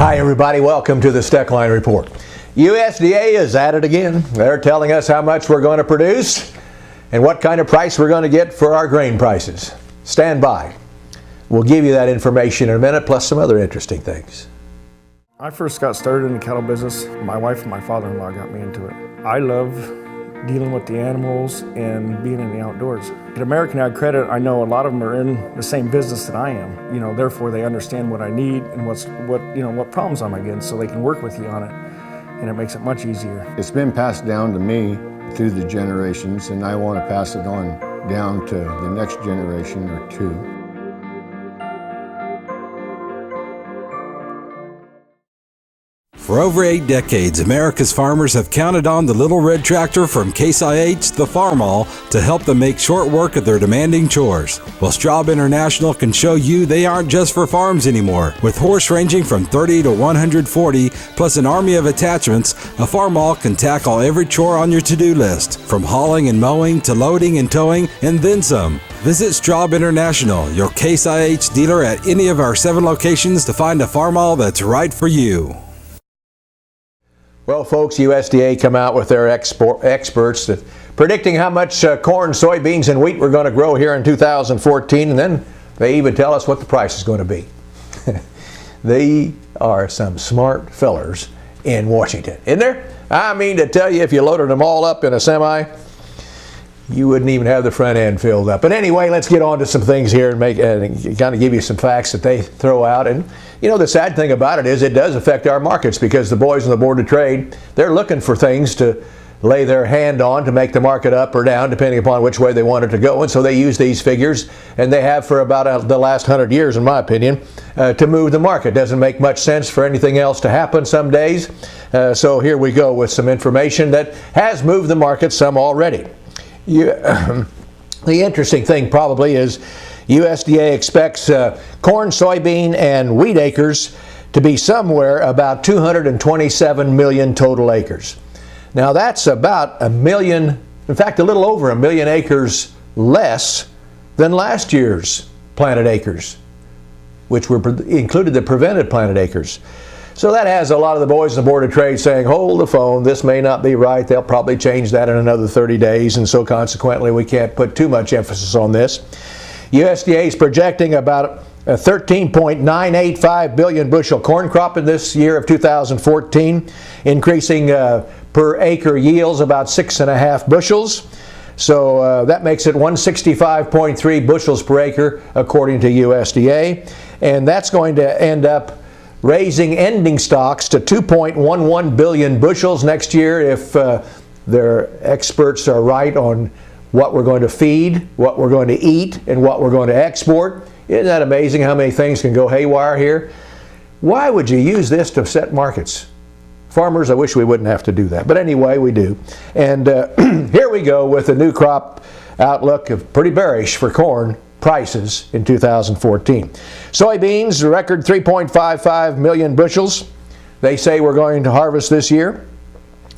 Hi everybody, welcome to the Steckline Report. USDA is at it again. They're telling us how much we're going to produce and what kind of price we're going to get for our grain prices. Stand by. We'll give you that information in a minute, plus some other interesting things. I first got started in the cattle business. My wife and my father-in-law got me into it. I love dealing with the animals and being in the outdoors. At American Ag Credit, I know a lot of them are in the same business that I am. Therefore they understand what I need and what problems I'm against, so they can work with you on it, and it makes it much easier. It's been passed down to me through the generations, and I want to pass it on down to the next generation or two. For over 8 decades, America's farmers have counted on the little red tractor from Case IH, the Farmall, to help them make short work of their demanding chores. Well, Straub International can show you they aren't just for farms anymore. With horse ranging from 30 to 140, plus an army of attachments, a Farmall can tackle every chore on your to-do list, from hauling and mowing to loading and towing, and then some. Visit Straub International, your Case IH dealer at any of our 7 locations, to find a Farmall that's right for you. Well, folks, USDA come out with their experts predicting how much corn, soybeans, and wheat we're going to grow here in 2014, and then they even tell us what the price is going to be. They are some smart fellers in Washington, isn't there? I mean, to tell you, if you loaded them all up in a semi, you wouldn't even have the front end filled up. But anyway, let's get on to some things here and kind of give you some facts that they throw out. And the sad thing about it is it does affect our markets, because the boys on the Board of Trade, they're looking for things to lay their hand on to make the market up or down, depending upon which way they want it to go. And so they use these figures, and they have for about the last 100 years, in my opinion, to move the market. Doesn't make much sense for anything else to happen some days. So here we go with some information that has moved the market some already. The interesting thing probably is USDA expects corn, soybean, and wheat acres to be somewhere about 227 million total acres. Now that's about a million, in fact a little over a million acres less than last year's planted acres, which included the prevented planted acres. So that has a lot of the boys on the Board of Trade saying, hold the phone, this may not be right, they'll probably change that in another 30 days, and so consequently we can't put too much emphasis on this. USDA is projecting about a 13.985 billion bushel corn crop in this year of 2014, increasing per acre yields about 6.5 bushels. So that makes it 165.3 bushels per acre according to USDA, and that's going to end up raising ending stocks to 2.11 billion bushels next year if their experts are right on what we're going to feed, what we're going to eat, and what we're going to export. Isn't that amazing how many things can go haywire here? Why would you use this to set markets? Farmers, I wish we wouldn't have to do that. But anyway, we do. And here we go with a new crop outlook of pretty bearish for corn prices in 2014. Soybeans, a record 3.55 million bushels. They say we're going to harvest this year.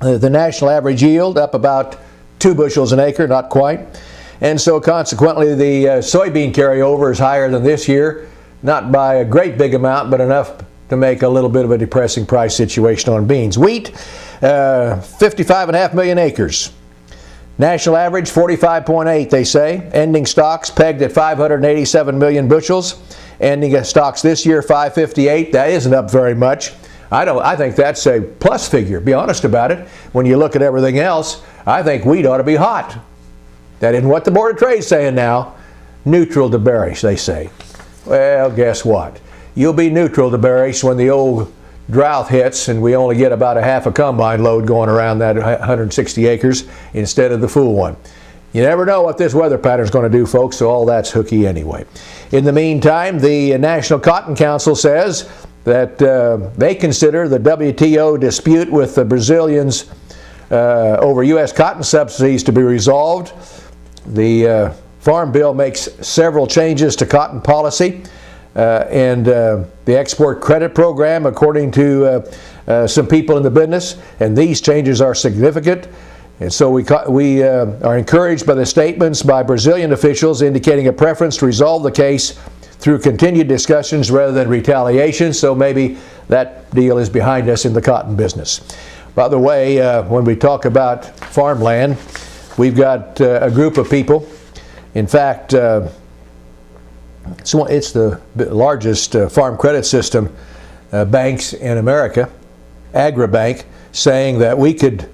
The national average yield up about 2 bushels an acre, not quite. And so consequently the soybean carryover is higher than this year, not by a great big amount, but enough to make a little bit of a depressing price situation on beans. Wheat, 55.5 million acres. National average 45.8, they say. Ending stocks pegged at 587 million bushels. Ending stocks this year 558. That isn't up very much. I think that's a plus figure. Be honest about it. When you look at everything else, I think wheat ought to be hot. That isn't what the Board of Trade's saying now. Neutral to bearish, they say. Well, guess what? You'll be neutral to bearish when the old drought hits and we only get about a half a combine load going around that 160 acres instead of the full one. You never know what this weather pattern is going to do, folks, so all that's hooky anyway. In the meantime, the National Cotton Council says that they consider the WTO dispute with the Brazilians over U.S. cotton subsidies to be resolved. The Farm Bill makes several changes to cotton policy. And the export credit program, according to some people in the business, and these changes are significant. And so we are encouraged by the statements by Brazilian officials indicating a preference to resolve the case through continued discussions rather than retaliation, so maybe that deal is behind us in the cotton business. By the way, when we talk about farmland, we've got a group of people. In fact, it's the largest farm credit system banks in America, Agribank, saying that we could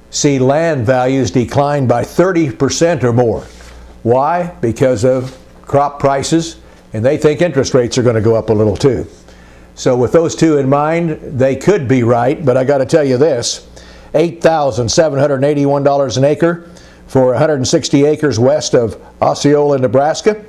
see land values decline by 30% or more. Why? Because of crop prices, and they think interest rates are going to go up a little too. So with those two in mind, they could be right, but I got to tell you this, $8,781 an acre for 160 acres west of Osceola, Nebraska.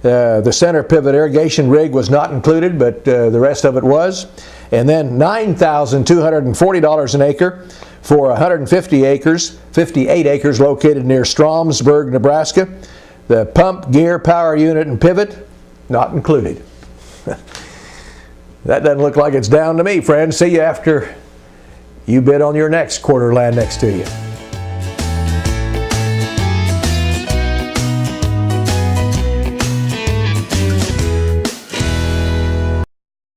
The center pivot irrigation rig was not included, but the rest of it was. And then $9,240 an acre for 150 acres, 58 acres located near Stromsburg, Nebraska. The pump, gear, power unit, and pivot, not included. That doesn't look like it's down to me, friends. See you after you bid on your next quarter land next to you.